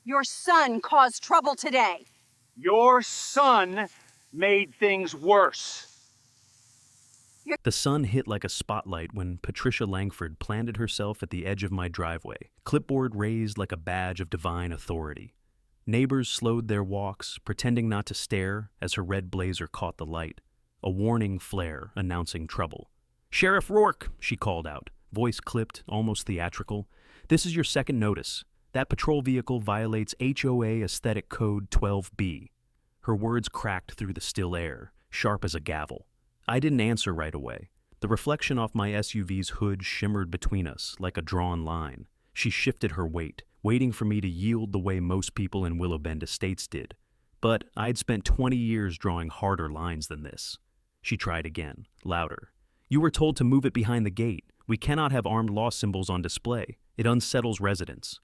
Your son caused trouble today. Your son made things worse. The sun hit like a spotlight when Patricia Langford planted herself at the edge of my driveway, clipboard raised like a badge of divine authority. Neighbors slowed their walks, pretending not to stare as her red blazer caught the light, a warning flare announcing trouble. "Sheriff Rourke," she called out, voice clipped, almost theatrical. "This is your second notice. That patrol vehicle violates HOA Aesthetic Code 12B. Her words cracked through the still air, sharp as a gavel. I didn't answer right away. The reflection off my SUV's hood shimmered between us like a drawn line. She shifted her weight, waiting for me to yield the way most people in Willow Bend Estates did. But I'd spent 20 years drawing harder lines than this. She tried again, louder. "You were told to move it behind the gate. We cannot have armed law symbols on display. It unsettles residents."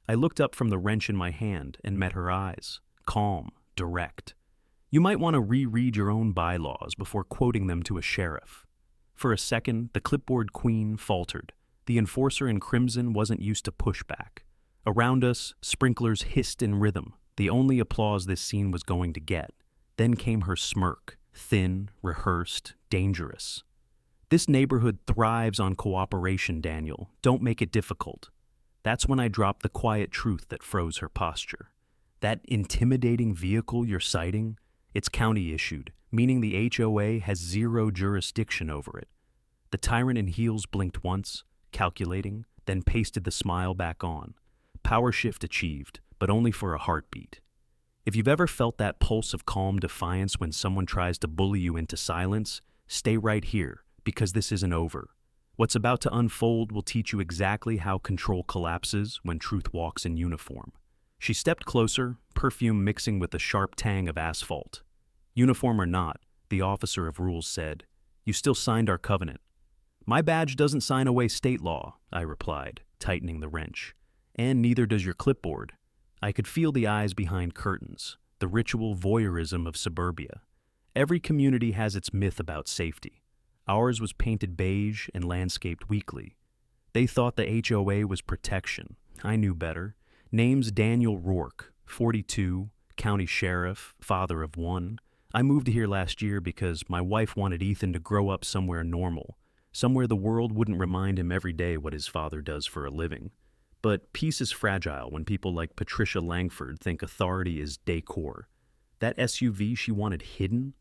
I looked up from the wrench in my hand and met her eyes, calm, direct. You might want to reread your own bylaws before quoting them to a sheriff. For a second, the clipboard queen faltered. The enforcer in crimson wasn't used to pushback. Around us, sprinklers hissed in rhythm, the only applause this scene was going to get. Then came her smirk, thin, rehearsed, dangerous. "This neighborhood thrives on cooperation, Daniel. Don't make it difficult." That's when I dropped the quiet truth that froze her posture. That intimidating vehicle you're citing, it's county issued, meaning the HOA has zero jurisdiction over it. The tyrant in heels blinked once, calculating, then pasted the smile back on. Power shift achieved, but only for a heartbeat. If you've ever felt that pulse of calm defiance when someone tries to bully you into silence, stay right here, because this isn't over. What's about to unfold will teach you exactly how control collapses when truth walks in uniform. She stepped closer, perfume mixing with the sharp tang of asphalt. "Uniform or not," the officer of rules said, "you still signed our covenant." "My badge doesn't sign away state law," I replied, tightening the wrench. "And neither does your clipboard." I could feel the eyes behind curtains, the ritual voyeurism of suburbia. Every community has its myth about safety. Ours was painted beige and landscaped weakly. They thought the HOA was protection. I knew better. Name's Daniel Rourke, 42, county sheriff, father of one. I moved here last year because my wife wanted Ethan to grow up somewhere normal, somewhere the world wouldn't remind him every day what his father does for a living. But peace is fragile when people like Patricia Langford think authority is decor. That SUV she wanted hidden?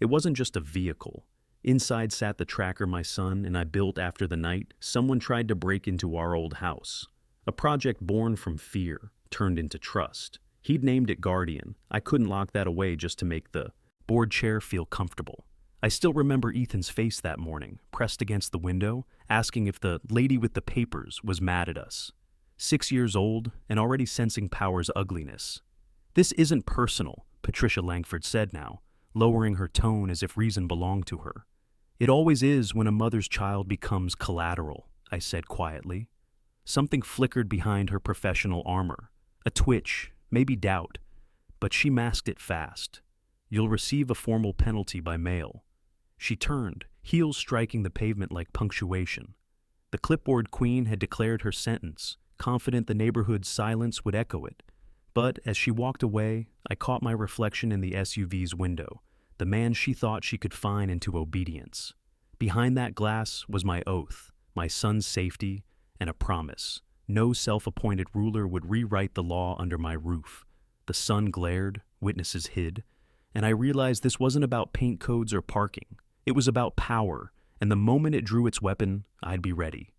It wasn't just a vehicle. Inside sat the tracker my son and I built after the night someone tried to break into our old house. A project born from fear, turned into trust. He'd named it Guardian. I couldn't lock that away just to make the board chair feel comfortable. I still remember Ethan's face that morning, pressed against the window, asking if the lady with the papers was mad at us. 6 years old and already sensing power's ugliness. "This isn't personal," Patricia Langford said now, lowering her tone as if reason belonged to her. "It always is when a mother's child becomes collateral," I said quietly. Something flickered behind her professional armor. A twitch, maybe doubt. But she masked it fast. "You'll receive a formal penalty by mail." She turned, heels striking the pavement like punctuation. The clipboard queen had declared her sentence, confident the neighborhood's silence would echo it. But as she walked away, I caught my reflection in the SUV's window, the man she thought she could fine into obedience. Behind that glass was my oath, my son's safety, and a promise. No self-appointed ruler would rewrite the law under my roof. The sun glared, witnesses hid, and I realized this wasn't about paint codes or parking. It was about power, and the moment it drew its weapon, I'd be ready.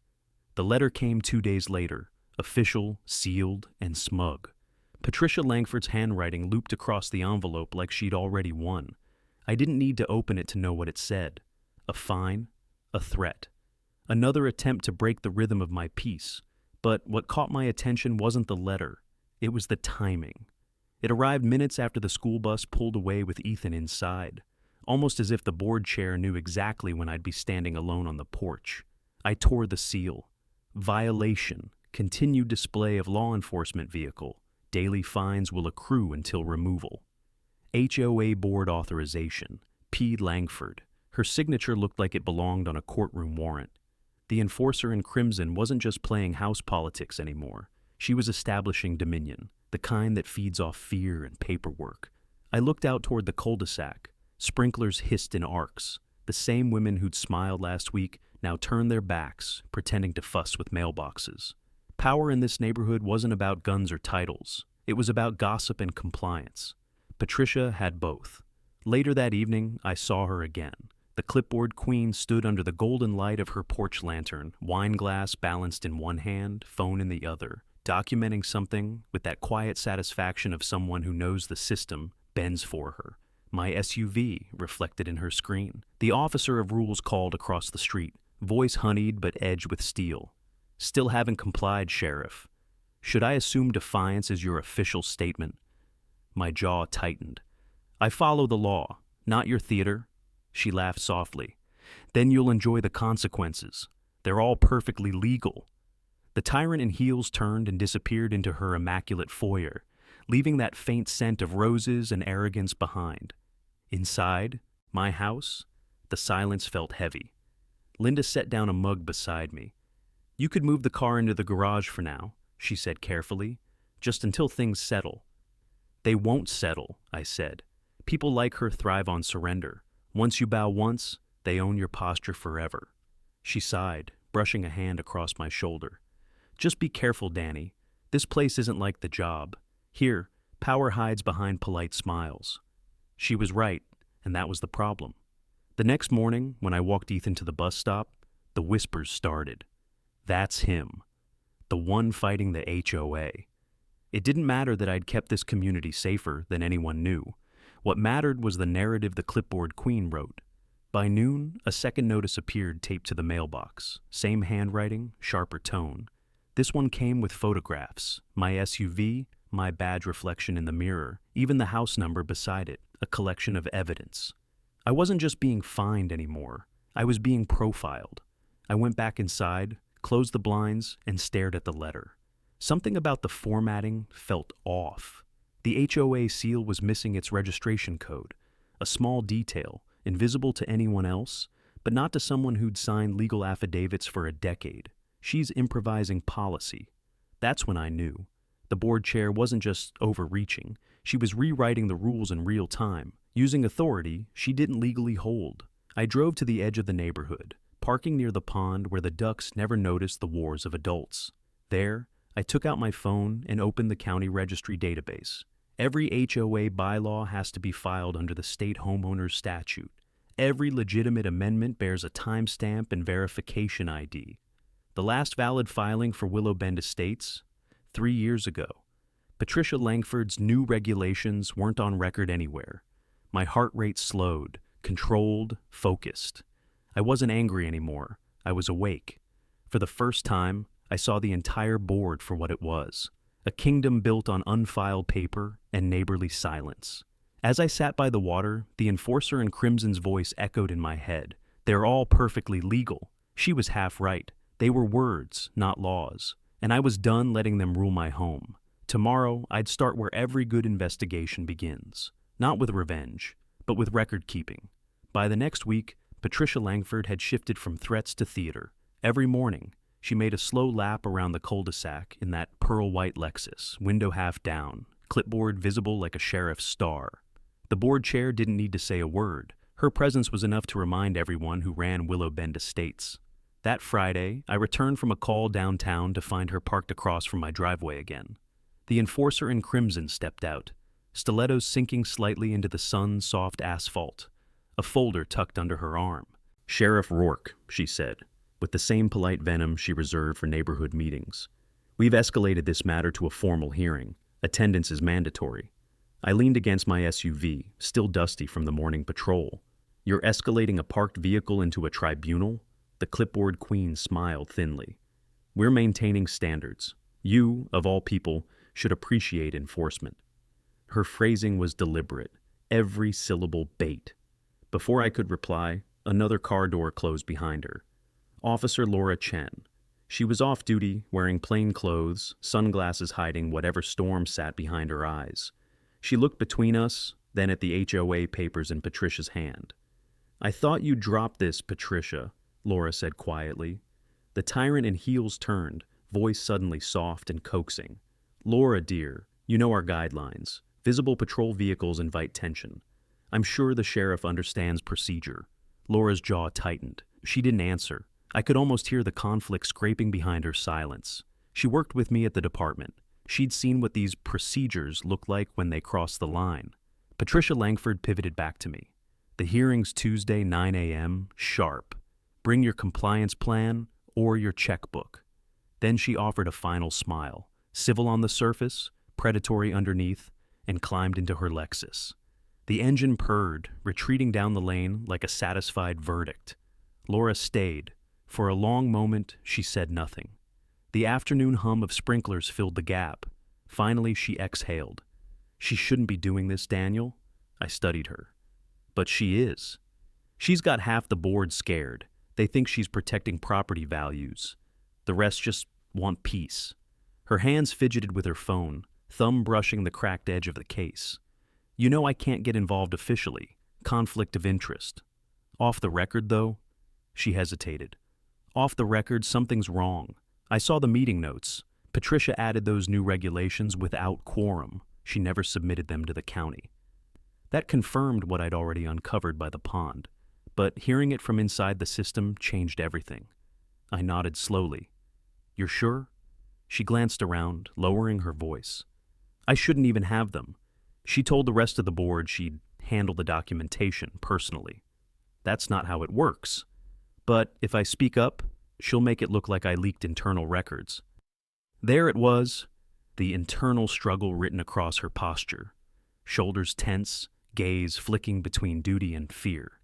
The letter came 2 days later, official, sealed, and smug. Patricia Langford's handwriting looped across the envelope like she'd already won. I didn't need to open it to know what it said. A fine, a threat. Another attempt to break the rhythm of my peace. But what caught my attention wasn't the letter. It was the timing. It arrived minutes after the school bus pulled away with Ethan inside, almost as if the board chair knew exactly when I'd be standing alone on the porch. I tore the seal. Violation. Continued display of law enforcement vehicle. Daily fines will accrue until removal. HOA board authorization. P. Langford. Her signature looked like it belonged on a courtroom warrant. The enforcer in crimson wasn't just playing house politics anymore. She was establishing dominion, the kind that feeds off fear and paperwork. I looked out toward the cul-de-sac. Sprinklers hissed in arcs. The same women who'd smiled last week now turned their backs, pretending to fuss with mailboxes. Power in this neighborhood wasn't about guns or titles. It was about gossip and compliance. Patricia had both. Later that evening, I saw her again. The clipboard queen stood under the golden light of her porch lantern, wine glass balanced in one hand, phone in the other, documenting something with that quiet satisfaction of someone who knows the system bends for her. My SUV reflected in her screen. The officer of rules called across the street, voice honeyed but edged with steel. Still haven't complied, Sheriff. Should I assume defiance is your official statement? My jaw tightened. I follow the law, not your theater. She laughed softly. Then you'll enjoy the consequences. They're all perfectly legal. The tyrant in heels turned and disappeared into her immaculate foyer, leaving that faint scent of roses and arrogance behind. Inside, my house, the silence felt heavy. Linda set down a mug beside me. You could move the car into the garage for now, she said carefully, just until things settle. They won't settle, I said. People like her thrive on surrender. Once you bow once, they own your posture forever. She sighed, brushing a hand across my shoulder. Just be careful, Danny. This place isn't like the job. Here, power hides behind polite smiles. She was right, and that was the problem. The next morning, when I walked Ethan to the bus stop, the whispers started. That's him. The one fighting the HOA. It didn't matter that I'd kept this community safer than anyone knew. What mattered was the narrative the clipboard queen wrote. By noon, a second notice appeared taped to the mailbox. Same handwriting, sharper tone. This one came with photographs. My SUV, my badge reflection in the mirror, even the house number beside it, a collection of evidence. I wasn't just being fined anymore. I was being profiled. I went back inside, closed the blinds, and stared at the letter. Something about the formatting felt off. The HOA seal was missing its registration code, a small detail, invisible to anyone else, but not to someone who'd signed legal affidavits for a decade. She's improvising policy. That's when I knew. The board chair wasn't just overreaching. She was rewriting the rules in real time, using authority she didn't legally hold. I drove to the edge of the neighborhood, parking near the pond where the ducks never noticed the wars of adults. There, I took out my phone and opened the county registry database. Every HOA bylaw has to be filed under the state homeowner statute. Every legitimate amendment bears a timestamp and verification ID. The last valid filing for Willow Bend Estates, 3 years ago. Patricia Langford's new regulations weren't on record anywhere. My heart rate slowed, controlled, focused. I wasn't angry anymore. I was awake. For the first time, I saw the entire board for what it was. A kingdom built on unfiled paper and neighborly silence. As I sat by the water, the enforcer in Crimson's voice echoed in my head. They're all perfectly legal. She was half right. They were words, not laws. And I was done letting them rule my home. Tomorrow, I'd start where every good investigation begins. Not with revenge, but with record-keeping. By the next week, Patricia Langford had shifted from threats to theater. Every morning, she made a slow lap around the cul-de-sac in that pearl-white Lexus, window half down, clipboard visible like a sheriff's star. The board chair didn't need to say a word. Her presence was enough to remind everyone who ran Willow Bend Estates. That Friday, I returned from a call downtown to find her parked across from my driveway again. The enforcer in Crimson stepped out, stilettos sinking slightly into the sun's soft asphalt, a folder tucked under her arm. "Sheriff Rourke," she said, with the same polite venom she reserved for neighborhood meetings. "We've escalated this matter to a formal hearing. Attendance is mandatory." I leaned against my SUV, still dusty from the morning patrol. "You're escalating a parked vehicle into a tribunal?" The clipboard queen smiled thinly. "We're maintaining standards. You, of all people, should appreciate enforcement." Her phrasing was deliberate, every syllable bait. Before I could reply, another car door closed behind her. Officer Laura Chen. She was off duty, wearing plain clothes, sunglasses hiding whatever storm sat behind her eyes. She looked between us, then at the HOA papers in Patricia's hand. "I thought you dropped this, Patricia," Laura said quietly. The tyrant in heels turned, voice suddenly soft and coaxing. "Laura, dear, you know our guidelines. Visible patrol vehicles invite tension. I'm sure the sheriff understands procedure." Laura's jaw tightened. She didn't answer. I could almost hear the conflict scraping behind her silence. She worked with me at the department. She'd seen what these procedures looked like when they crossed the line. Patricia Langford pivoted back to me. "The hearing's Tuesday, 9 a.m., sharp. Bring your compliance plan or your checkbook." Then she offered a final smile, civil on the surface, predatory underneath, and climbed into her Lexus. The engine purred, retreating down the lane like a satisfied verdict. Laura stayed. For a long moment, she said nothing. The afternoon hum of sprinklers filled the gap. Finally, she exhaled. "She shouldn't be doing this, Daniel." I studied her. "But she is. She's got half the board scared. They think she's protecting property values. The rest just want peace." Her hands fidgeted with her phone, thumb brushing the cracked edge of the case. "You know I can't get involved officially. Conflict of interest. Off the record, though?" She hesitated. "Off the record, something's wrong. I saw the meeting notes. Patricia added those new regulations without quorum. She never submitted them to the county." That confirmed what I'd already uncovered by the pond, but hearing it from inside the system changed everything. I nodded slowly. "You're sure?" She glanced around, lowering her voice. "I shouldn't even have them. She told the rest of the board she'd handle the documentation personally. That's not how it works. But if I speak up, she'll make it look like I leaked internal records." There it was, the internal struggle written across her posture. Shoulders tense, gaze flicking between duty and fear.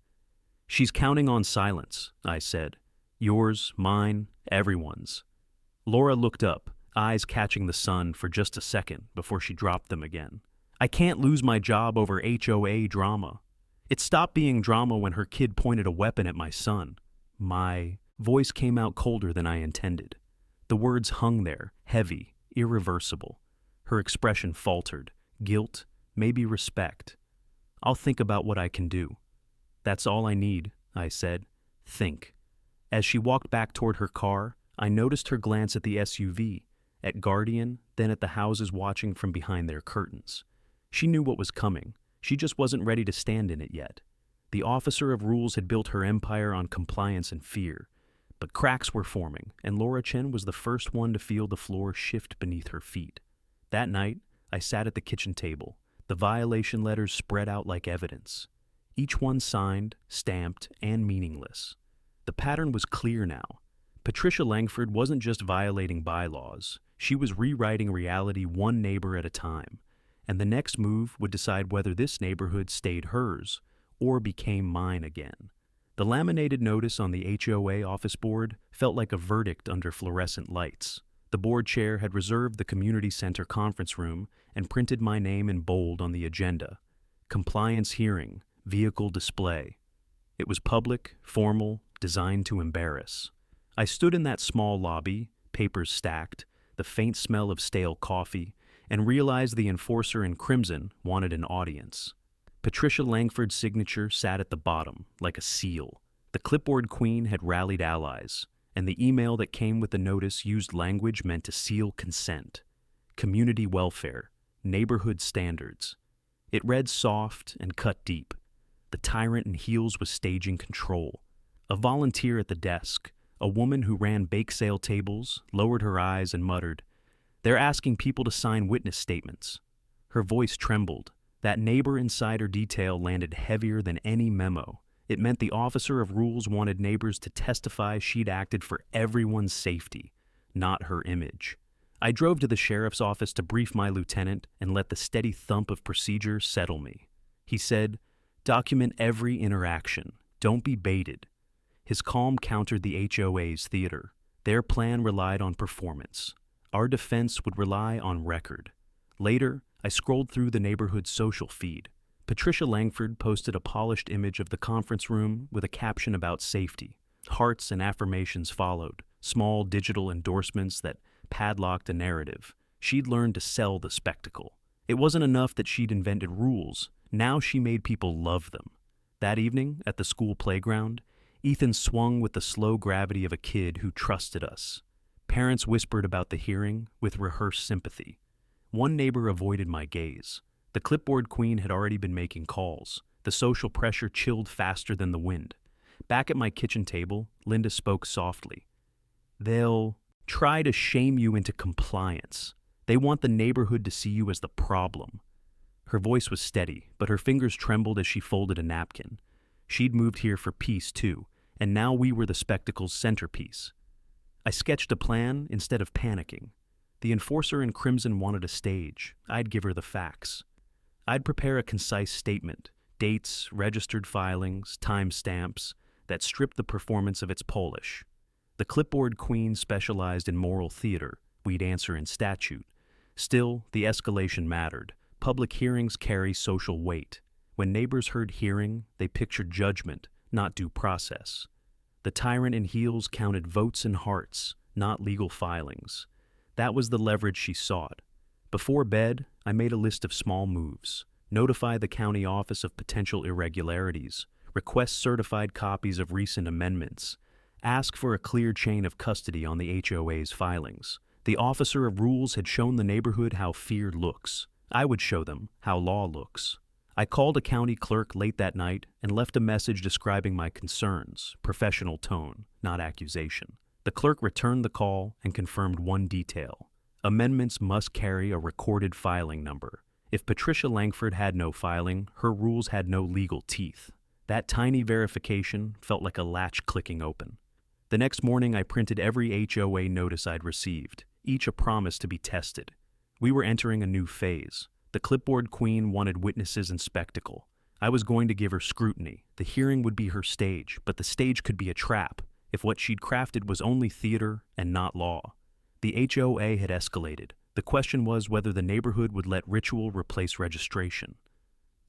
"She's counting on silence," I said. "Yours, mine, everyone's." Laura looked up, eyes catching the sun for just a second before she dropped them again. "I can't lose my job over HOA drama." It stopped being drama when her kid pointed a weapon at my son. My voice came out colder than I intended. The words hung there, heavy, irreversible. Her expression faltered. Guilt, maybe respect. "I'll think about what I can do." "That's all I need," I said. "Think." As she walked back toward her car, I noticed her glance at the SUV, at Guardian, then at the houses watching from behind their curtains. She knew what was coming. She just wasn't ready to stand in it yet. The officer of rules had built her empire on compliance and fear. But cracks were forming, and Laura Chen was the first one to feel the floor shift beneath her feet. That night, I sat at the kitchen table, the violation letters spread out like evidence. Each one signed, stamped, and meaningless. The pattern was clear now. Patricia Langford wasn't just violating bylaws. She was rewriting reality one neighbor at a time. And the next move would decide whether this neighborhood stayed hers or became mine again. The laminated notice on the HOA office board felt like a verdict under fluorescent lights. The board chair had reserved the community center conference room and printed my name in bold on the agenda. Compliance hearing, vehicle display. It was public, formal, designed to embarrass. I stood in that small lobby, papers stacked, the faint smell of stale coffee, and realized the enforcer in crimson wanted an audience. Patricia Langford's signature sat at the bottom, like a seal. The clipboard queen had rallied allies, and the email that came with the notice used language meant to seal consent. Community welfare, neighborhood standards. It read soft and cut deep. The tyrant in heels was staging control. A volunteer at the desk, a woman who ran bake sale tables, lowered her eyes and muttered, "They're asking people to sign witness statements." Her voice trembled. That neighbor insider detail landed heavier than any memo. It meant the officer of rules wanted neighbors to testify she'd acted for everyone's safety, not her image. I drove to the sheriff's office to brief my lieutenant and let the steady thump of procedure settle me. He said, "Document every interaction. Don't be baited." His calm countered the HOA's theater. Their plan relied on performance. Our defense would rely on record. Later, I scrolled through the neighborhood's social feed. Patricia Langford posted a polished image of the conference room with a caption about safety. Hearts and affirmations followed, small digital endorsements that padlocked a narrative. She'd learned to sell the spectacle. It wasn't enough that she'd invented rules. Now she made people love them. That evening, at the school playground, Ethan swung with the slow gravity of a kid who trusted us. Parents whispered about the hearing with rehearsed sympathy. One neighbor avoided my gaze. The clipboard queen had already been making calls. The social pressure chilled faster than the wind. Back at my kitchen table, Linda spoke softly. They'll try to shame you into compliance. They want the neighborhood to see you as the problem. Her voice was steady, but her fingers trembled as she folded a napkin. She'd moved here for peace, too, and now we were the spectacle's centerpiece. I sketched a plan instead of panicking. The enforcer in crimson wanted a stage. I'd give her the facts. I'd prepare a concise statement, dates, registered filings, timestamps, that stripped the performance of its polish. The clipboard queen specialized in moral theater. We'd answer in statute. Still, the escalation mattered. Public hearings carry social weight. When neighbors heard hearing, they pictured judgment, not due process. The tyrant in heels counted votes and hearts, not legal filings. That was the leverage she sought. Before bed, I made a list of small moves. Notify the county office of potential irregularities. Request certified copies of recent amendments. Ask for a clear chain of custody on the HOA's filings. The officer of rules had shown the neighborhood how fear looks. I would show them how law looks. I called a county clerk late that night and left a message describing my concerns, professional tone, not accusation. The clerk returned the call and confirmed one detail. Amendments must carry a recorded filing number. If Patricia Langford had no filing, her rules had no legal teeth. That tiny verification felt like a latch clicking open. The next morning, I printed every HOA notice I'd received, each a promise to be tested. We were entering a new phase. The clipboard queen wanted witnesses and spectacle. I was going to give her scrutiny. The hearing would be her stage, but the stage could be a trap if what she'd crafted was only theater and not law. The HOA had escalated. The question was whether the neighborhood would let ritual replace registration.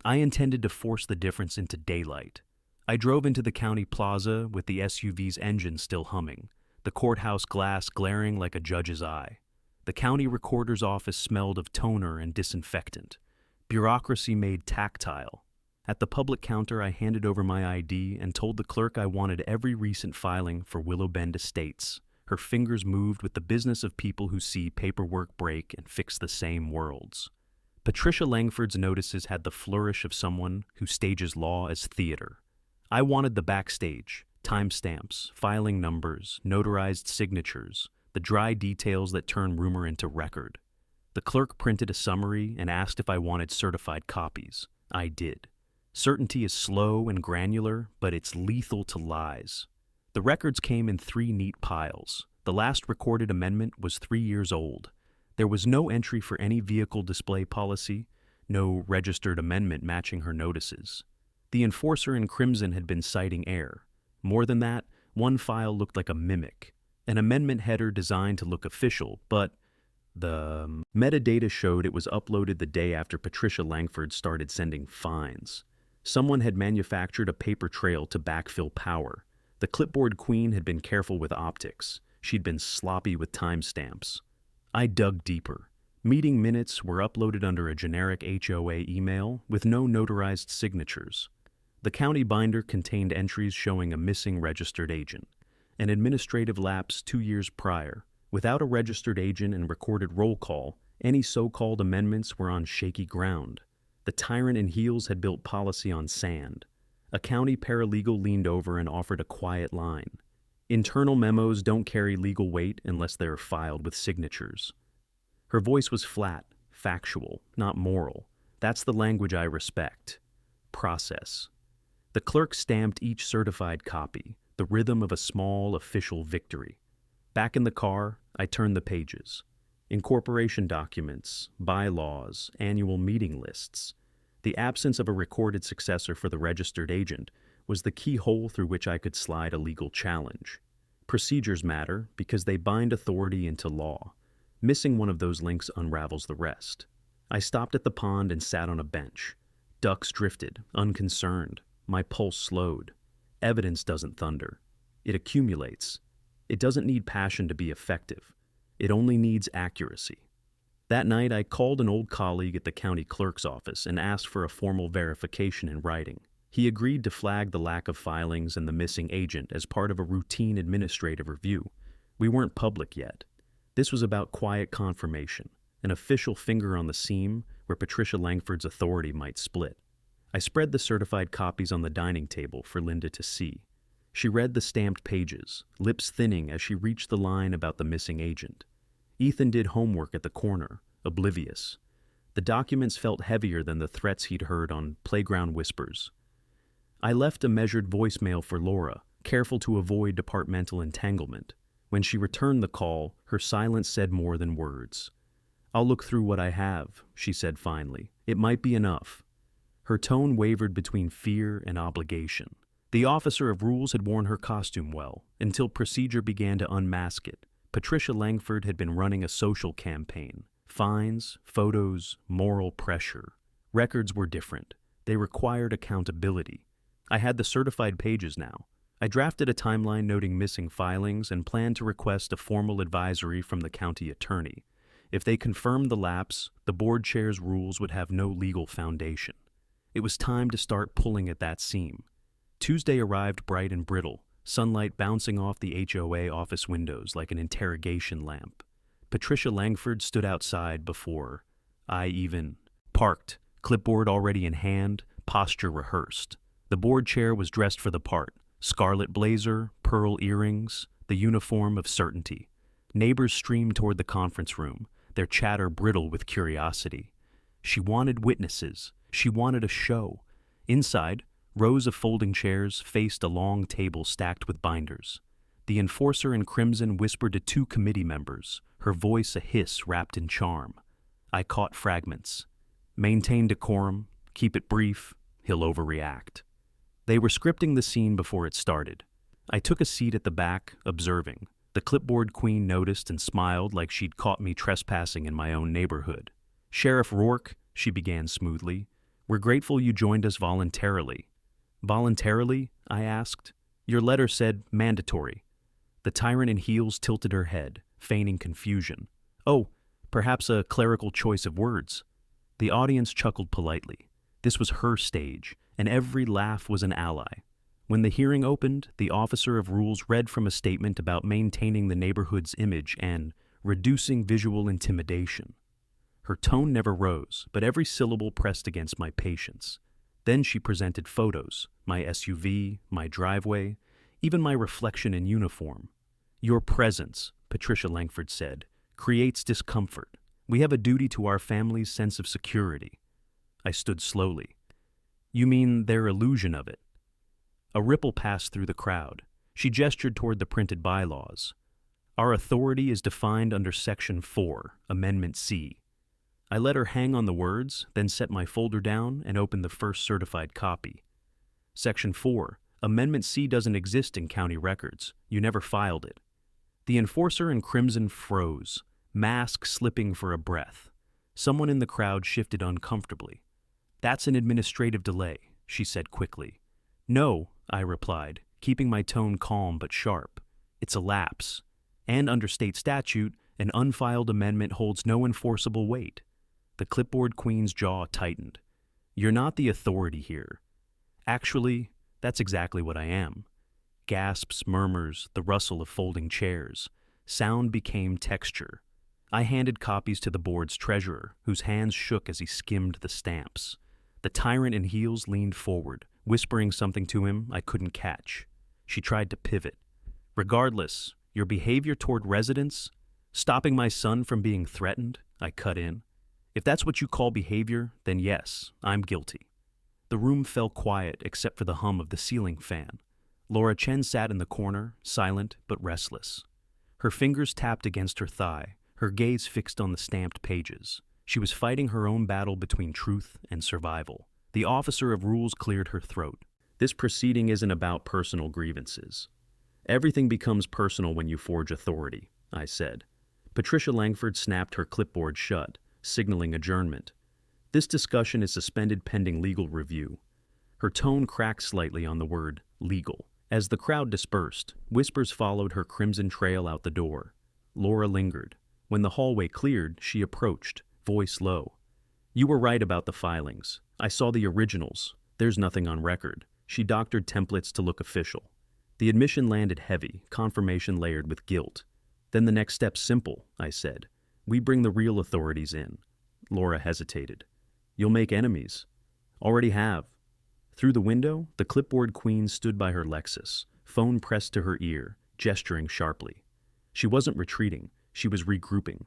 I intended to force the difference into daylight. I drove into the county plaza with the SUV's engine still humming, the courthouse glass glaring like a judge's eye. The county recorder's office smelled of toner and disinfectant. Bureaucracy made tactile. At the public counter, I handed over my ID and told the clerk I wanted every recent filing for Willow Bend Estates. Her fingers moved with the business of people who see paperwork break and fix the same worlds. Patricia Langford's notices had the flourish of someone who stages law as theater. I wanted the backstage, timestamps, filing numbers, notarized signatures, the dry details that turn rumor into record. The clerk printed a summary and asked if I wanted certified copies. I did. Certainty is slow and granular, but it's lethal to lies. The records came in 3 neat piles. The last recorded amendment was 3 years old. There was no entry for any vehicle display policy, no registered amendment matching her notices. The enforcer in crimson had been citing error. More than that, one file looked like a mimic, an amendment header designed to look official, but the metadata showed it was uploaded the day after Patricia Langford started sending fines. Someone had manufactured a paper trail to backfill power. The clipboard queen had been careful with optics. She'd been sloppy with timestamps. I dug deeper. Meeting minutes were uploaded under a generic HOA email with no notarized signatures. The county binder contained entries showing a missing registered agent, an administrative lapse 2 years prior. Without a registered agent and recorded roll call, any so-called amendments were on shaky ground. The tyrant in heels had built policy on sand. A county paralegal leaned over and offered a quiet line. Internal memos don't carry legal weight unless they're filed with signatures. Her voice was flat, factual, not moral. That's the language I respect. Process. The clerk stamped each certified copy, the rhythm of a small official victory. Back in the car, I turned the pages. Incorporation documents, bylaws, annual meeting lists. The absence of a recorded successor for the registered agent was the keyhole through which I could slide a legal challenge. Procedures matter because they bind authority into law. Missing one of those links unravels the rest. I stopped at the pond and sat on a bench. Ducks drifted, unconcerned. My pulse slowed. Evidence doesn't thunder. It accumulates. It doesn't need passion to be effective. It only needs accuracy. That night, I called an old colleague at the county clerk's office and asked for a formal verification in writing. He agreed to flag the lack of filings and the missing agent as part of a routine administrative review. We weren't public yet. This was about quiet confirmation, an official finger on the seam where Patricia Langford's authority might split. I spread the certified copies on the dining table for Linda to see. She read the stamped pages, lips thinning as she reached the line about the missing agent. Ethan did homework at the corner, oblivious. The documents felt heavier than the threats he'd heard on Playground Whispers. I left a measured voicemail for Laura, careful to avoid departmental entanglement. When she returned the call, her silence said more than words. "I'll look through what I have," she said finally. "It might be enough." Her tone wavered between fear and obligation. The officer of rules had worn her costume well, until procedure began to unmask it. Patricia Langford had been running a social campaign. Fines, photos, moral pressure. Records were different. They required accountability. I had the certified pages now. I drafted a timeline noting missing filings and planned to request a formal advisory from the county attorney. If they confirmed the lapse, the board chair's rules would have no legal foundation. It was time to start pulling at that seam. Tuesday arrived bright and brittle, sunlight bouncing off the HOA office windows like an interrogation lamp. Patricia Langford stood outside before I even parked, clipboard already in hand, posture rehearsed. The board chair was dressed for the part. Scarlet blazer, pearl earrings, the uniform of certainty. Neighbors streamed toward the conference room, their chatter brittle with curiosity. She wanted witnesses. She wanted a show. Inside, rows of folding chairs faced a long table stacked with binders. The enforcer in crimson whispered to two committee members, her voice a hiss wrapped in charm. I caught fragments. "Maintain decorum, keep it brief, he'll overreact." They were scripting the scene before it started. I took a seat at the back, observing. The clipboard queen noticed and smiled like she'd caught me trespassing in my own neighborhood. "Sheriff Rourke," she began smoothly, "we're grateful you joined us voluntarily." "Voluntarily?" I asked. "Your letter said mandatory." The tyrant in heels tilted her head, feigning confusion. "Oh, perhaps a clerical choice of words." The audience chuckled politely. This was her stage, and every laugh was an ally. When the hearing opened, the officer of rules read from a statement about maintaining the neighborhood's image and reducing visual intimidation. Her tone never rose, but every syllable pressed against my patience. Then she presented photos, my SUV, my driveway, even my reflection in uniform. "Your presence," Patricia Langford said, "creates discomfort. We have a duty to our family's sense of security." I stood slowly. "You mean their illusion of it?" A ripple passed through the crowd. She gestured toward the printed bylaws. "Our authority is defined under Section 4, Amendment C." I let her hang on the words, then set my folder down and opened the first certified copy. Section 4, Amendment C doesn't exist in county records. You never filed it. The enforcer in crimson froze, mask slipping for a breath. Someone in the crowd shifted uncomfortably. "That's an administrative delay," she said quickly. "No," I replied, keeping my tone calm but sharp. "It's a lapse. And under state statute, an unfiled amendment holds no enforceable weight." The clipboard queen's jaw tightened. "You're not the authority here." "Actually, that's exactly what I am." Gasps, murmurs, the rustle of folding chairs. Sound became texture. I handed copies to the board's treasurer, whose hands shook as he skimmed the stamps. The tyrant in heels leaned forward, whispering something to him I couldn't catch. She tried to pivot. "Regardless, your behavior toward residents, stopping my son from being threatened," I cut in. "If that's what you call behavior, then yes, I'm guilty." The room fell quiet except for the hum of the ceiling fan. Laura Chen sat in the corner, silent but restless. Her fingers tapped against her thigh, her gaze fixed on the stamped pages. She was fighting her own battle between truth and survival. The officer of rules cleared her throat. "This proceeding isn't about personal grievances. Everything becomes personal when you forge authority," I said. Patricia Langford snapped her clipboard shut, signaling adjournment. "This discussion is suspended pending legal review." Her tone cracked slightly on the word legal. As the crowd dispersed, whispers followed her crimson trail out the door. Laura lingered. When the hallway cleared, she approached, voice low. "You were right about the filings. I saw the originals. There's nothing on record." She doctored templates to look official. The admission landed heavy, confirmation layered with guilt. Then the next step's simple, I said. We bring the real authorities in. Laura hesitated. You'll make enemies. Already have. Through the window, the clipboard queen stood by her Lexus, phone pressed to her ear, gesturing sharply. She wasn't retreating, she was regrouping.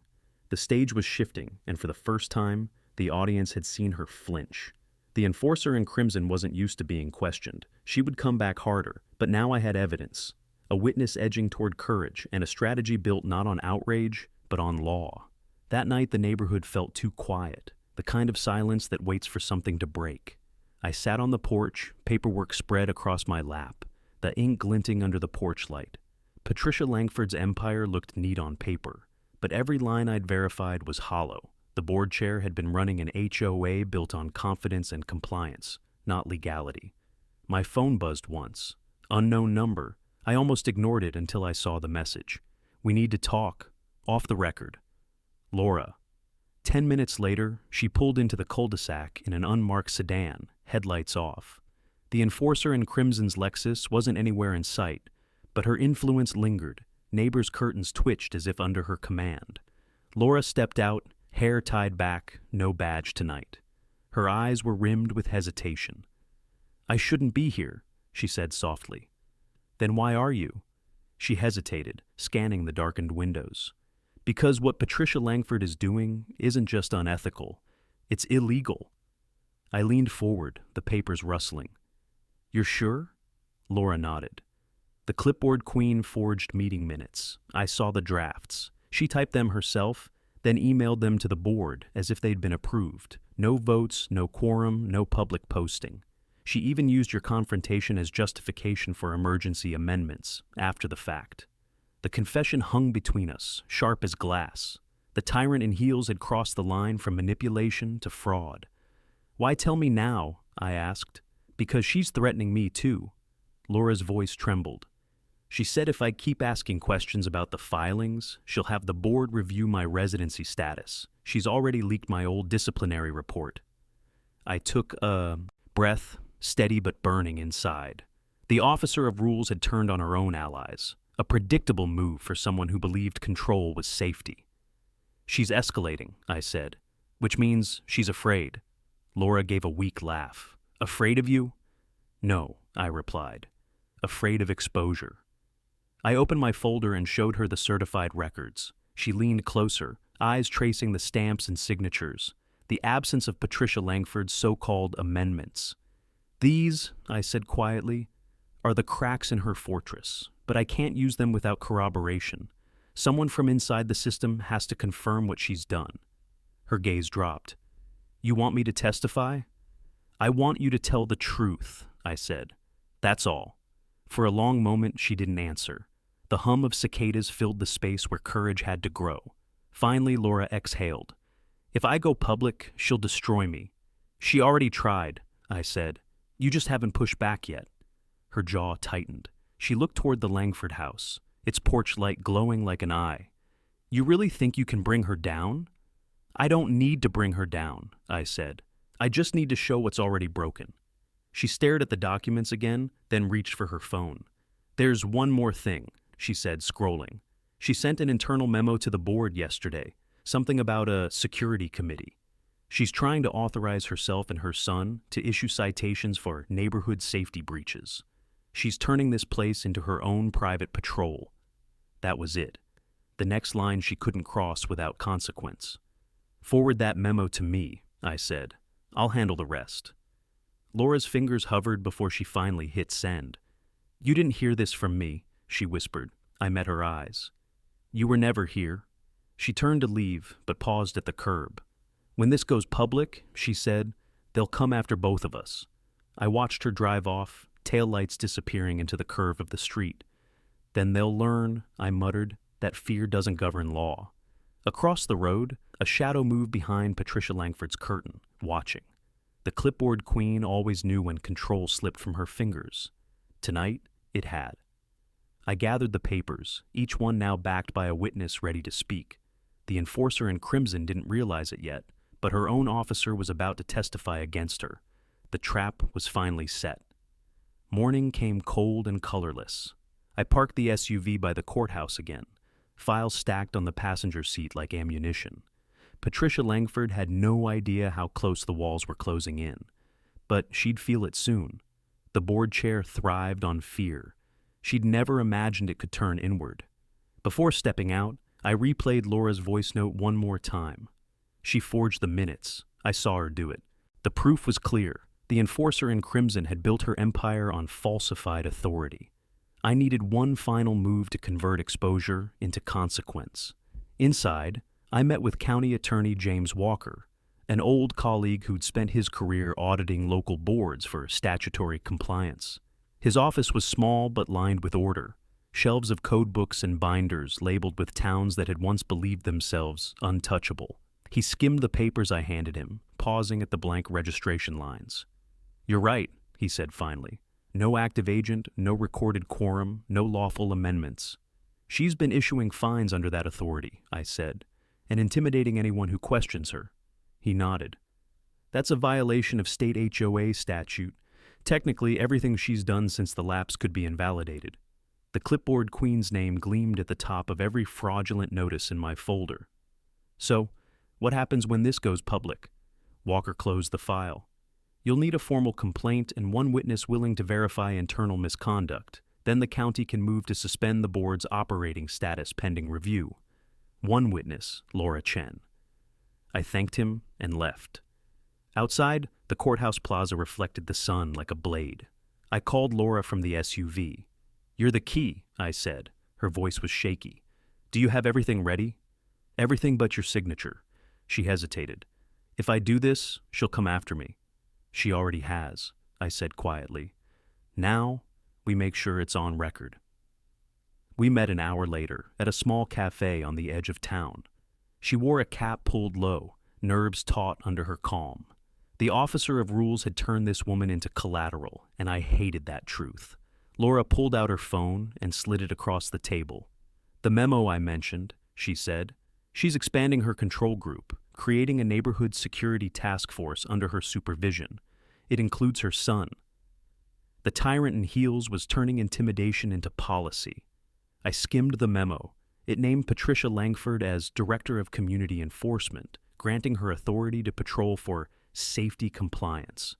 The stage was shifting, and for the first time, the audience had seen her flinch. The enforcer in crimson wasn't used to being questioned. She would come back harder, but now I had evidence. A witness edging toward courage, and a strategy built not on outrage, but on law. That night the neighborhood felt too quiet, the kind of silence that waits for something to break. I sat on the porch, paperwork spread across my lap, the ink glinting under the porch light. Patricia Langford's empire looked neat on paper, but every line I'd verified was hollow. The board chair had been running an HOA built on confidence and compliance, not legality. My phone buzzed once. Unknown number. I almost ignored it until I saw the message. We need to talk. Off the record. Laura. 10 minutes later, she pulled into the cul-de-sac in an unmarked sedan, headlights off. The enforcer in Crimson's Lexus wasn't anywhere in sight, but her influence lingered. Neighbors' curtains twitched as if under her command. Laura stepped out, hair tied back, no badge tonight. Her eyes were rimmed with hesitation. I shouldn't be here, she said softly. Then why are you? She hesitated, scanning the darkened windows. Because what Patricia Langford is doing isn't just unethical, it's illegal. I leaned forward, the papers rustling. You're sure? Laura nodded. The clipboard queen forged meeting minutes. I saw the drafts. She typed them herself, then emailed them to the board as if they'd been approved. No votes, no quorum, no public posting. She even used your confrontation as justification for emergency amendments, after the fact. The confession hung between us, sharp as glass. The tyrant in heels had crossed the line from manipulation to fraud. Why tell me now? I asked. Because she's threatening me too. Laura's voice trembled. She said if I keep asking questions about the filings, she'll have the board review my residency status. She's already leaked my old disciplinary report. I took a breath, steady but burning inside. The officer of rules had turned on her own allies. A predictable move for someone who believed control was safety. She's escalating, I said, which means she's afraid. Laura gave a weak laugh. Afraid of you? No, I replied. Afraid of exposure. I opened my folder and showed her the certified records. She leaned closer, eyes tracing the stamps and signatures, the absence of Patricia Langford's so-called amendments. These, I said quietly, are the cracks in her fortress, but I can't use them without corroboration. Someone from inside the system has to confirm what she's done. Her gaze dropped. You want me to testify? I want you to tell the truth, I said. That's all. For a long moment, she didn't answer. The hum of cicadas filled the space where courage had to grow. Finally, Laura exhaled. If I go public, she'll destroy me. She already tried, I said. You just haven't pushed back yet. Her jaw tightened. She looked toward the Langford house, its porch light glowing like an eye. You really think you can bring her down? I don't need to bring her down, I said. I just need to show what's already broken. She stared at the documents again, then reached for her phone. There's one more thing, she said, scrolling. She sent an internal memo to the board yesterday, something about a security committee. She's trying to authorize herself and her son to issue citations for neighborhood safety breaches. She's turning this place into her own private patrol. That was it. The next line she couldn't cross without consequence. Forward that memo to me, I said. I'll handle the rest. Laura's fingers hovered before she finally hit send. You didn't hear this from me, she whispered. I met her eyes. You were never here. She turned to leave, but paused at the curb. When this goes public, she said, they'll come after both of us. I watched her drive off, taillights disappearing into the curve of the street. Then they'll learn, I muttered, that fear doesn't govern law. Across the road, a shadow moved behind Patricia Langford's curtain, watching. The clipboard queen always knew when control slipped from her fingers. Tonight, it had. I gathered the papers, each one now backed by a witness ready to speak. The enforcer in crimson didn't realize it yet, but her own officer was about to testify against her. The trap was finally set. Morning came cold and colorless. I parked the SUV by the courthouse again. files stacked on the passenger seat like ammunition. Patricia Langford had no idea how close the walls were closing in, but she'd feel it soon. The board chair thrived on fear. She'd never imagined it could turn inward. Before stepping out, I replayed Laura's voice note one more time. She forged the minutes. I saw her do it. The proof was clear. The enforcer in crimson had built her empire on falsified authority. I needed one final move to convert exposure into consequence. Inside, I met with County Attorney James Walker, an old colleague who'd spent his career auditing local boards for statutory compliance. His office was small but lined with order, shelves of code books and binders labeled with towns that had once believed themselves untouchable. He skimmed the papers I handed him, pausing at the blank registration lines. "You're right," he said finally. "No active agent, no recorded quorum, no lawful amendments." "She's been issuing fines under that authority," I said, "and intimidating anyone who questions her." He nodded. "That's a violation of state HOA statute. Technically, everything she's done since the lapse could be invalidated." The clipboard queen's name gleamed at the top of every fraudulent notice in my folder. "So, what happens when this goes public?" Walker closed the file. "You'll need a formal complaint and one witness willing to verify internal misconduct. Then the county can move to suspend the board's operating status pending review." One witness, Laura Chen. I thanked him and left. Outside, the courthouse plaza reflected the sun like a blade. I called Laura from the SUV. "You're the key," I said. Her voice was shaky. "Do you have everything ready?" "Everything but your signature." She hesitated. "If I do this, she'll come after me." "She already has," I said quietly. "Now, we make sure it's on record." We met an hour later at a small cafe on the edge of town. She wore a cap pulled low, nerves taut under her calm. The officer of rules had turned this woman into collateral, and I hated that truth. Laura pulled out her phone and slid it across the table. "The memo I mentioned," she said. "She's expanding her control group, creating a neighborhood security task force under her supervision. It includes her son." The tyrant in heels was turning intimidation into policy. I skimmed the memo. It named Patricia Langford as Director of Community Enforcement, granting her authority to patrol for safety compliance.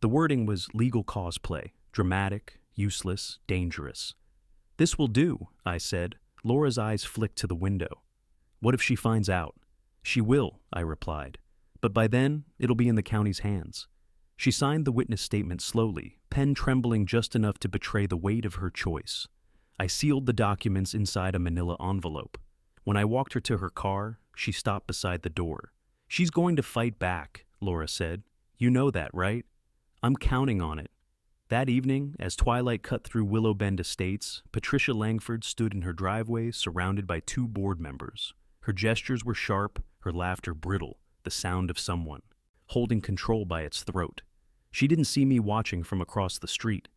The wording was legal cosplay, dramatic, useless, dangerous. "This will do," I said. Laura's eyes flicked to the window. "What if she finds out?" "She will," I replied. "But by then, it'll be in the county's hands." She signed the witness statement slowly, pen trembling just enough to betray the weight of her choice. I sealed the documents inside a manila envelope. When I walked her to her car, she stopped beside the door. "She's going to fight back," Laura said. "You know that, right?" "I'm counting on it." That evening, as twilight cut through Willow Bend Estates, Patricia Langford stood in her driveway surrounded by 2 board members. Her gestures were sharp, her laughter brittle, the sound of someone holding control by its throat. She didn't see me watching from across the street.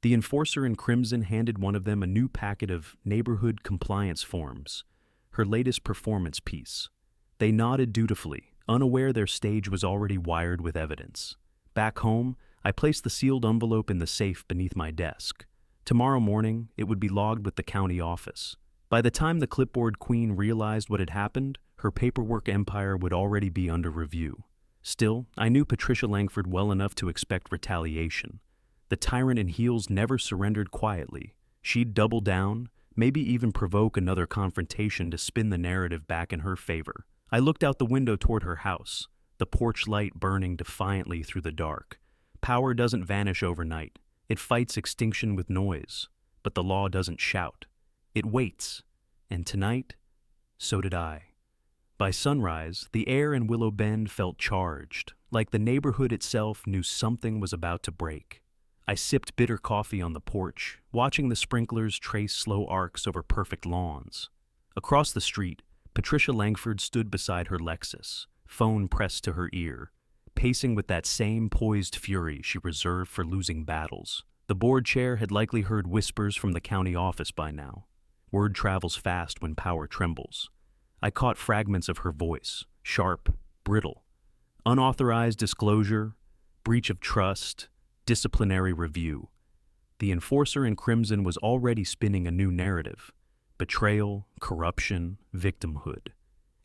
The enforcer in crimson handed one of them a new packet of neighborhood compliance forms, her latest performance piece. They nodded dutifully, unaware their stage was already wired with evidence. Back home, I placed the sealed envelope in the safe beneath my desk. Tomorrow morning, it would be logged with the county office. By the time the clipboard queen realized what had happened, her paperwork empire would already be under review. Still, I knew Patricia Langford well enough to expect retaliation. The tyrant in heels never surrendered quietly. She'd double down, maybe even provoke another confrontation to spin the narrative back in her favor. I looked out the window toward her house, the porch light burning defiantly through the dark. Power doesn't vanish overnight. It fights extinction with noise. But the law doesn't shout. It waits. And tonight, so did I. By sunrise, the air in Willow Bend felt charged, like the neighborhood itself knew something was about to break. I sipped bitter coffee on the porch, watching the sprinklers trace slow arcs over perfect lawns. Across the street, Patricia Langford stood beside her Lexus, phone pressed to her ear, pacing with that same poised fury she reserved for losing battles. The board chair had likely heard whispers from the county office by now. Word travels fast when power trembles. I caught fragments of her voice, sharp, brittle. Unauthorized disclosure, breach of trust, disciplinary review. The enforcer in crimson was already spinning a new narrative. betrayal, corruption, victimhood.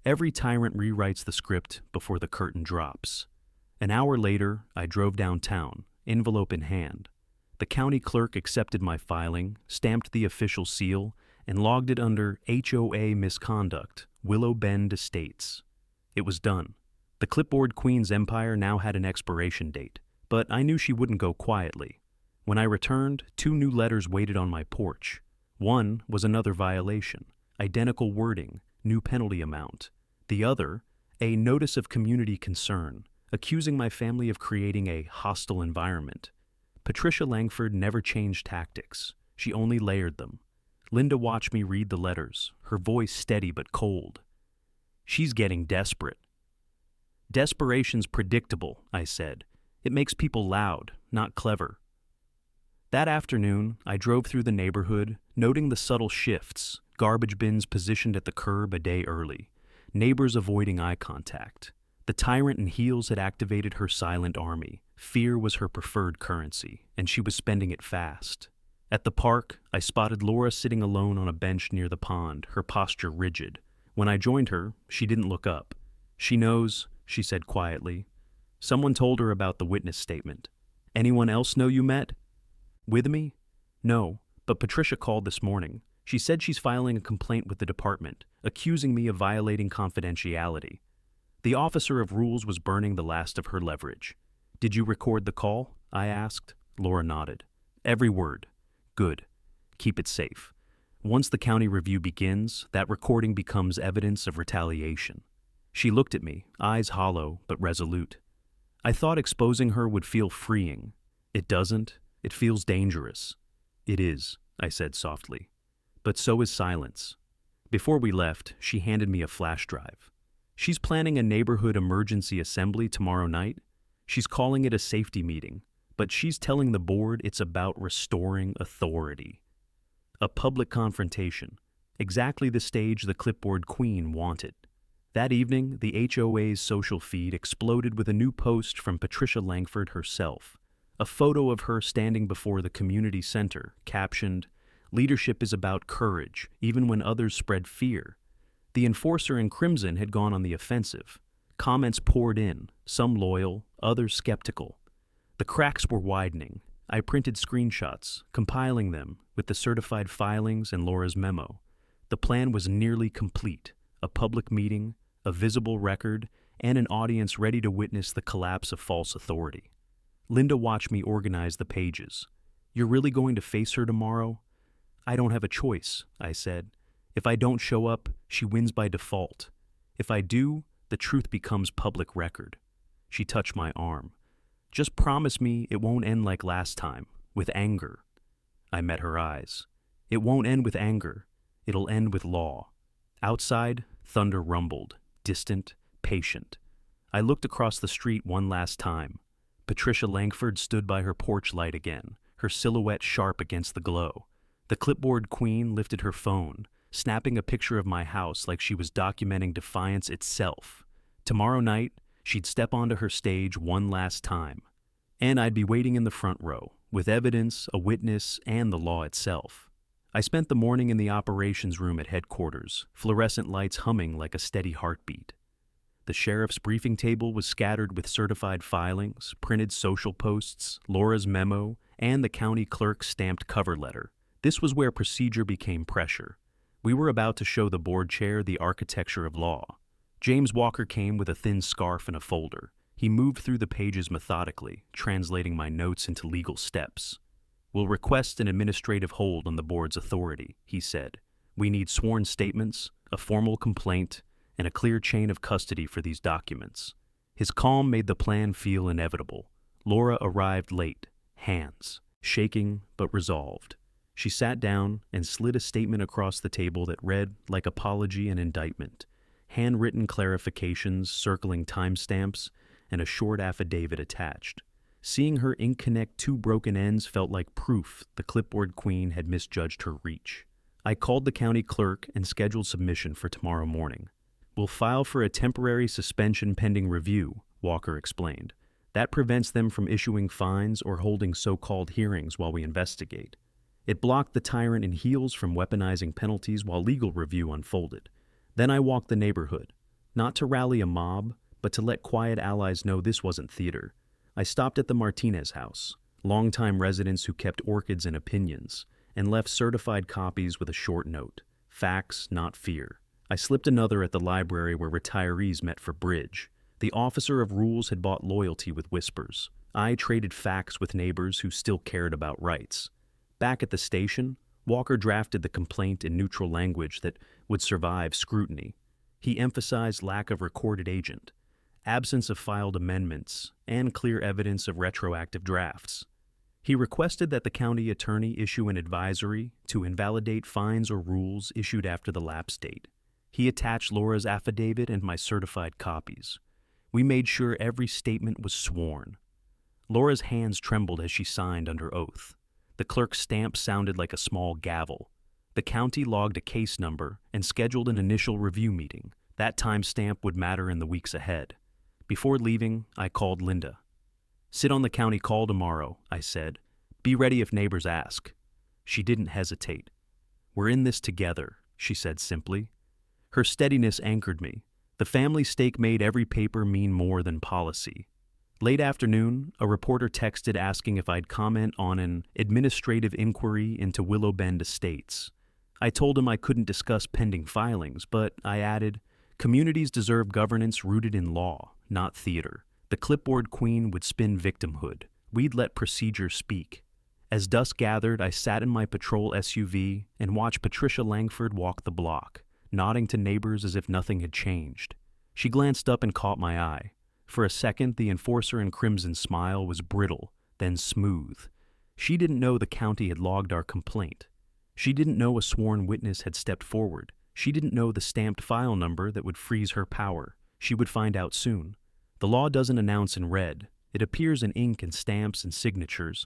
Every tyrant rewrites the script before the curtain drops. An hour later, I drove downtown, envelope in hand. The county clerk accepted my filing, stamped the official seal, and logged it under HOA misconduct, Willow Bend Estates. It was done. The clipboard queen's empire now had an expiration date, but I knew she wouldn't go quietly. When I returned, 2 new letters waited on my porch. One was another violation, identical wording, new penalty amount. The other, a notice of community concern, accusing my family of creating a hostile environment. Patricia Langford never changed tactics. She only layered them. Linda watched me read the letters, her voice steady but cold. She's getting desperate. Desperation's predictable, I said. It makes people loud, not clever. That afternoon, I drove through the neighborhood, noting the subtle shifts, garbage bins positioned at the curb a day early, neighbors avoiding eye contact. The tyrant in heels had activated her silent army. Fear was her preferred currency, and she was spending it fast. At the park, I spotted Laura sitting alone on a bench near the pond, her posture rigid. When I joined her, she didn't look up. "She knows," she said quietly. "Someone told her about the witness statement." "Anyone else know you met?" "With me?" "No, but Patricia called this morning. She said she's filing a complaint with the department, accusing me of violating confidentiality." The officer of rules was burning the last of her leverage. "Did you record the call?" I asked. Laura nodded. "Every word." "Good. Keep it safe. Once the county review begins, that recording becomes evidence of retaliation." She looked at me, eyes hollow but resolute. I thought exposing her would feel freeing. It doesn't. It feels dangerous. "It is," I said softly. "But so is silence." Before we left, she handed me a flash drive. "She's planning a neighborhood emergency assembly tomorrow night. She's calling it a safety meeting, but she's telling the board it's about restoring authority." A public confrontation, exactly the stage the clipboard queen wanted. That evening, the HOA's social feed exploded with a new post from Patricia Langford herself. A photo of her standing before the community center, captioned, "Leadership is about courage, even when others spread fear." The enforcer in crimson had gone on the offensive. Comments poured in, some loyal, others skeptical. The cracks were widening. I printed screenshots, compiling them with the certified filings and Laura's memo. The plan was nearly complete: a public meeting, a visible record, and an audience ready to witness the collapse of false authority. Linda watched me organize the pages. "You're really going to face her tomorrow?" "I don't have a choice," I said. "If I don't show up, she wins by default. If I do, the truth becomes public record." She touched my arm. "Just promise me it won't end like last time, with anger." I met her eyes. "It won't end with anger. It'll end with law." Outside, thunder rumbled, distant, patient. I looked across the street one last time. Patricia Langford stood by her porch light again, her silhouette sharp against the glow. The clipboard queen lifted her phone, snapping a picture of my house like she was documenting defiance itself. Tomorrow night, she'd step onto her stage one last time. And I'd be waiting in the front row, with evidence, a witness, and the law itself. I spent the morning in the operations room at headquarters, fluorescent lights humming like a steady heartbeat. The sheriff's briefing table was scattered with certified filings, printed social posts, Laura's memo, and the county clerk's stamped cover letter. This was where procedure became pressure. We were about to show the board chair the architecture of law. James Walker came with a thin scarf and a folder. He moved through the pages methodically, translating my notes into legal steps. "We'll request an administrative hold on the board's authority," he said. "We need sworn statements, a formal complaint, and a clear chain of custody for these documents." His calm made the plan feel inevitable. Laura arrived late, hands shaking but resolved. She sat down and slid a statement across the table that read like apology and indictment, handwritten clarifications circling timestamps, and a short affidavit attached. Seeing her ink connect 2 broken ends felt like proof the clipboard queen had misjudged her reach. I called the county clerk and scheduled submission for tomorrow morning. "We'll file for a temporary suspension pending review," Walker explained. "That prevents them from issuing fines or holding so-called hearings while we investigate. It blocked the tyrant in heels from weaponizing penalties while legal review unfolded. Then I walked the neighborhood, not to rally a mob, but to let quiet allies know this wasn't theater. I stopped at the Martinez house, longtime residents who kept orchids and opinions, and left certified copies with a short note. Facts, not fear. I slipped another at the library where retirees met for bridge. The officer of rules had bought loyalty with whispers. I traded facts with neighbors who still cared about rights. Back at the station, Walker drafted the complaint in neutral language that would survive scrutiny. He emphasized lack of recorded agent, absence of filed amendments, and clear evidence of retroactive drafts. He requested that the county attorney issue an advisory to invalidate fines or rules issued after the lapse date. He attached Laura's affidavit and my certified copies. We made sure every statement was sworn. Laura's hands trembled as she signed under oath. The clerk's stamp sounded like a small gavel. The county logged a case number and scheduled an initial review meeting. That timestamp would matter in the weeks ahead. Before leaving, I called Linda. "Sit on the county call tomorrow," I said. "Be ready if neighbors ask." She didn't hesitate. "We're in this together," she said simply. Her steadiness anchored me. The family stake made every paper mean more than policy. Late afternoon, a reporter texted asking if I'd comment on an administrative inquiry into Willow Bend Estates. I told him I couldn't discuss pending filings, but I added, "Communities deserve governance rooted in law, not theater." The clipboard queen would spin victimhood. We'd let procedure speak. As dusk gathered, I sat in my patrol SUV and watched Patricia Langford walk the block, nodding to neighbors as if nothing had changed. She glanced up and caught my eye. For a second, the enforcer in crimson smile was brittle, then smooth. She didn't know the county had logged our complaint. She didn't know a sworn witness had stepped forward. She didn't know the stamped file number that would freeze her power. She would find out soon. The law doesn't announce in red. It appears in ink and stamps and signatures.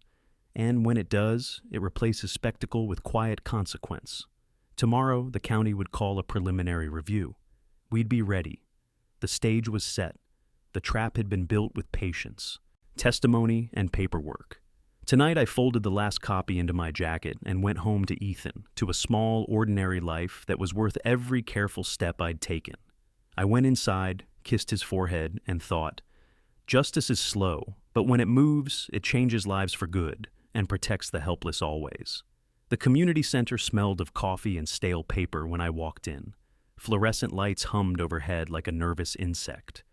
And when it does, it replaces spectacle with quiet consequence. Tomorrow, the county would call a preliminary review. We'd be ready. The stage was set. The trap had been built with patience, testimony, and paperwork. Tonight I folded the last copy into my jacket and went home to Ethan, to a small, ordinary life that was worth every careful step I'd taken. I went inside, kissed his forehead, and thought, justice is slow, but when it moves, it changes lives for good and protects the helpless always. The community center smelled of coffee and stale paper when I walked in. Fluorescent lights hummed overhead like a nervous insect.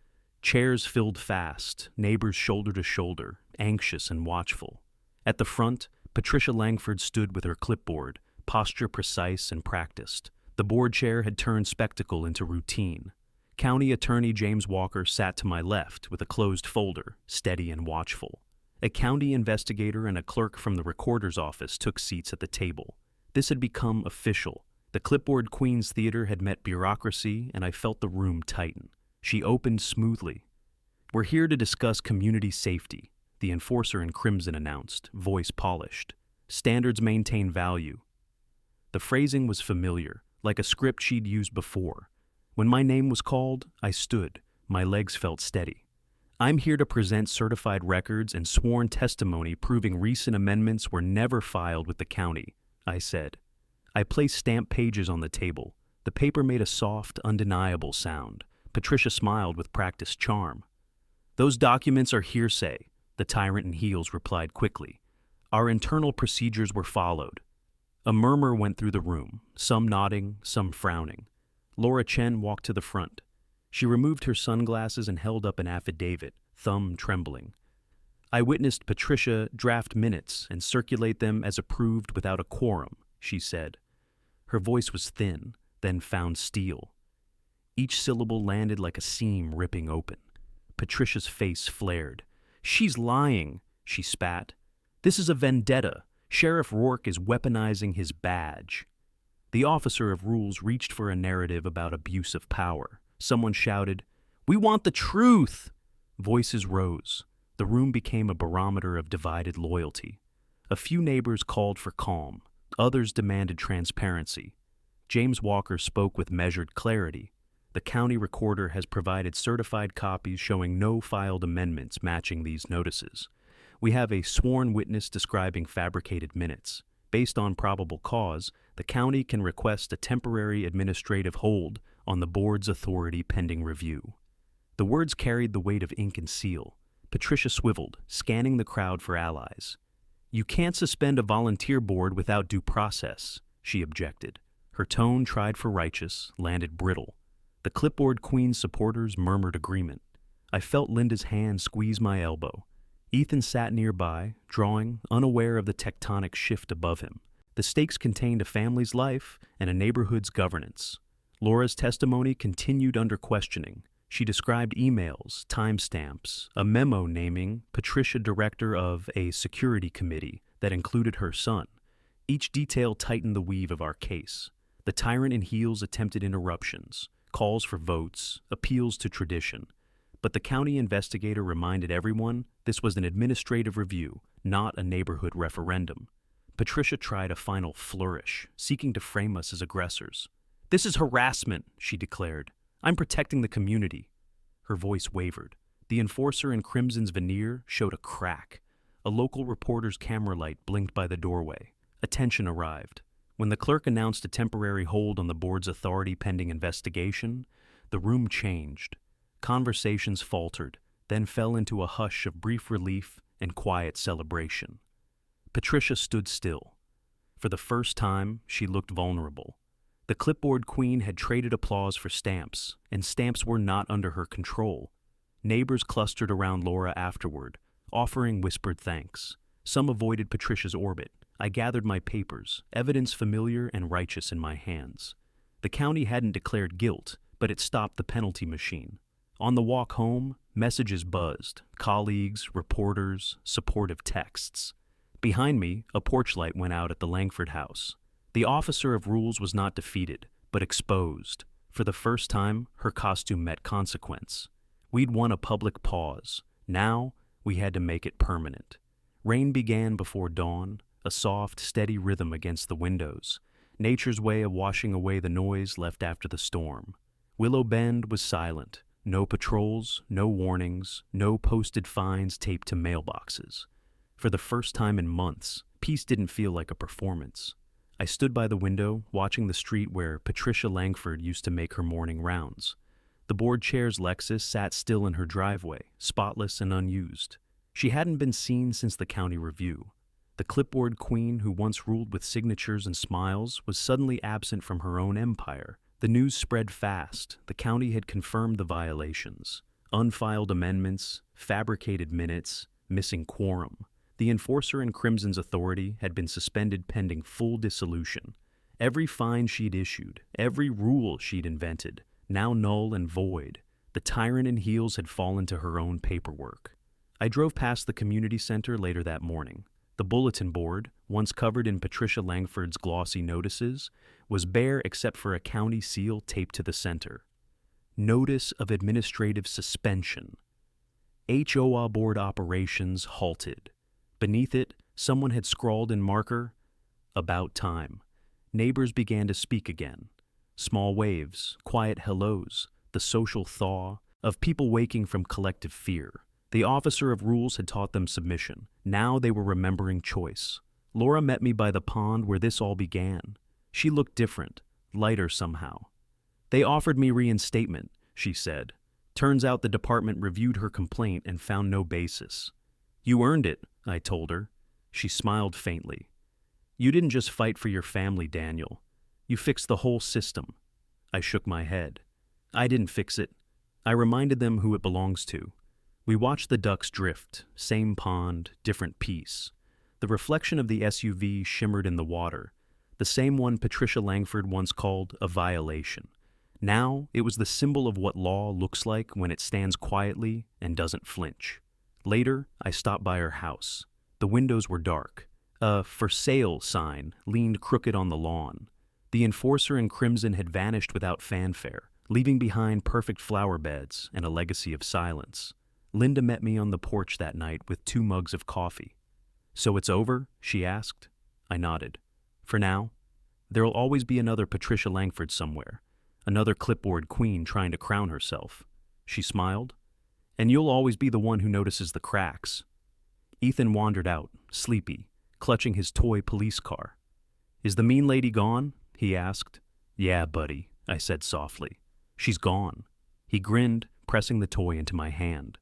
Chairs filled fast, neighbors shoulder to shoulder, anxious and watchful. At the front, Patricia Langford stood with her clipboard, posture precise and practiced. The board chair had turned spectacle into routine. County Attorney James Walker sat to my left with a closed folder, steady and watchful. A county investigator and a clerk from the recorder's office took seats at the table. This had become official. The clipboard queen's theater had met bureaucracy, and I felt the room tighten. She opened smoothly. "We're here to discuss community safety," the enforcer in crimson announced, voice polished. "Standards maintain value." The phrasing was familiar, like a script she'd used before. When my name was called, I stood. My legs felt steady. "I'm here to present certified records and sworn testimony proving recent amendments were never filed with the county," I said. I placed stamped pages on the table. The paper made a soft, undeniable sound. Patricia smiled with practiced charm. "Those documents are hearsay," the tyrant in heels replied quickly. "Our internal procedures were followed." A murmur went through the room, some nodding, some frowning. Laura Chen walked to the front. She removed her sunglasses and held up an affidavit, thumb trembling. "I witnessed Patricia draft minutes and circulate them as approved without a quorum," she said. Her voice was thin, then found steel. Each syllable landed like a seam ripping open. Patricia's face flared. "She's lying," she spat. "This is a vendetta. Sheriff Rourke is weaponizing his badge." The officer of rules reached for a narrative about abuse of power. Someone shouted, "We want the truth!" Voices rose. The room became a barometer of divided loyalty. A few neighbors called for calm. Others demanded transparency. James Walker spoke with measured clarity. The county recorder has provided certified copies showing no filed amendments matching these notices. We have a sworn witness describing fabricated minutes. Based on probable cause, the county can request a temporary administrative hold on the board's authority pending review. The words carried the weight of ink and seal. Patricia swiveled, scanning the crowd for allies. "You can't suspend a volunteer board without due process," she objected. Her tone, tried for righteous, landed brittle. The clipboard queen's supporters murmured agreement. I felt Linda's hand squeeze my elbow. Ethan sat nearby, drawing, unaware of the tectonic shift above him. The stakes contained a family's life and a neighborhood's governance. Laura's testimony continued under questioning. She described emails, timestamps, a memo naming Patricia director of a security committee that included her son. Each detail tightened the weave of our case. The tyrant in heels attempted interruptions, calls for votes, appeals to tradition. But the county investigator reminded everyone this was an administrative review, not a neighborhood referendum. Patricia tried a final flourish, seeking to frame us as aggressors. "This is harassment," she declared. "I'm protecting the community." Her voice wavered. The enforcer in crimson's veneer showed a crack. A local reporter's camera light blinked by the doorway. Attention arrived. When the clerk announced a temporary hold on the board's authority pending investigation, the room changed. Conversations faltered, then fell into a hush of brief relief and quiet celebration. Patricia stood still. For the first time, she looked vulnerable. The clipboard queen had traded applause for stamps, and stamps were not under her control. Neighbors clustered around Laura afterward, offering whispered thanks. Some avoided Patricia's orbit. I gathered my papers, evidence familiar and righteous in my hands. The county hadn't declared guilt, but it stopped the penalty machine. On the walk home, messages buzzed, colleagues, reporters, supportive texts. Behind me, a porch light went out at the Langford house. The officer of rules was not defeated, but exposed. For the first time, her costume met consequence. We'd won a public pause. Now, we had to make it permanent. Rain began before dawn, a soft, steady rhythm against the windows, nature's way of washing away the noise left after the storm. Willow Bend was silent. No patrols, no warnings, no posted fines taped to mailboxes. For the first time in months, peace didn't feel like a performance. I stood by the window, watching the street where Patricia Langford used to make her morning rounds. The board chair's Lexus sat still in her driveway, spotless and unused. She hadn't been seen since the county review. The clipboard queen who once ruled with signatures and smiles was suddenly absent from her own empire. The news spread fast. The county had confirmed the violations. Unfiled amendments, fabricated minutes, missing quorum. The enforcer in Crimson's authority had been suspended pending full dissolution. Every fine she'd issued, every rule she'd invented, now null and void. The tyrant in heels had fallen to her own paperwork. I drove past the community center later that morning. The bulletin board, once covered in Patricia Langford's glossy notices, was bare except for a county seal taped to the center. Notice of administrative suspension. HOA board operations halted. Beneath it, someone had scrawled in marker, "About time." Neighbors began to speak again. Small waves, quiet hellos, the social thaw of people waking from collective fear. The officer of rules had taught them submission. Now they were remembering choice. Laura met me by the pond where this all began. She looked different, lighter somehow. "They offered me reinstatement," she said. "Turns out the department reviewed her complaint and found no basis." "You earned it," I told her. She smiled faintly. "You didn't just fight for your family, Daniel. You fixed the whole system." I shook my head. "I didn't fix it. I reminded them who it belongs to." We watched the ducks drift, same pond, different piece. The reflection of the SUV shimmered in the water, the same one Patricia Langford once called a violation. Now it was the symbol of what law looks like when it stands quietly and doesn't flinch. Later, I stopped by her house. The windows were dark. A "for sale" sign leaned crooked on the lawn. The enforcer in crimson had vanished without fanfare, leaving behind perfect flower beds and a legacy of silence. Linda met me on the porch that night with 2 mugs of coffee. "So it's over?" she asked. I nodded. "For now. There'll always be another Patricia Langford somewhere, another clipboard queen trying to crown herself." She smiled. "And you'll always be the one who notices the cracks." Ethan wandered out, sleepy, clutching his toy police car. "Is the mean lady gone?" he asked. "Yeah, buddy," I said softly. "She's gone." He grinned, pressing the toy into my hand.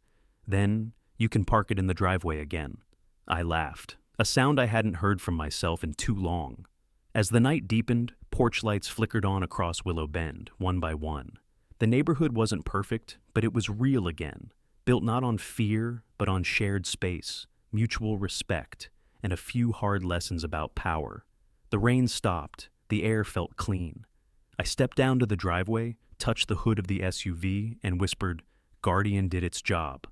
"Then you can park it in the driveway again." I laughed, a sound I hadn't heard from myself in too long. As the night deepened, porch lights flickered on across Willow Bend, one by one. The neighborhood wasn't perfect, but it was real again, built not on fear, but on shared space, mutual respect, and a few hard lessons about power. The rain stopped, the air felt clean. I stepped down to the driveway, touched the hood of the SUV, and whispered, "Guardian did its job."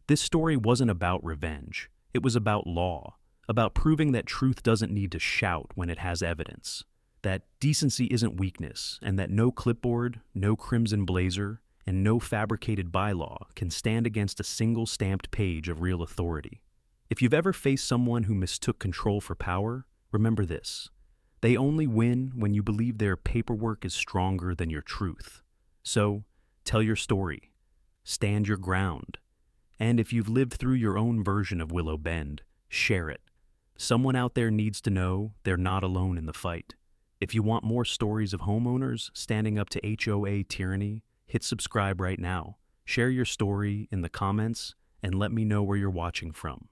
This story wasn't about revenge. It was about law, about proving that truth doesn't need to shout when it has evidence, that decency isn't weakness, and that no clipboard, no crimson blazer, and no fabricated bylaw can stand against a single stamped page of real authority. If you've ever faced someone who mistook control for power, remember this: they only win when you believe their paperwork is stronger than your truth. So, tell your story. Stand your ground. And if you've lived through your own version of Willow Bend, share it. Someone out there needs to know they're not alone in the fight. If you want more stories of homeowners standing up to HOA tyranny, hit subscribe right now. Share your story in the comments and let me know where you're watching from.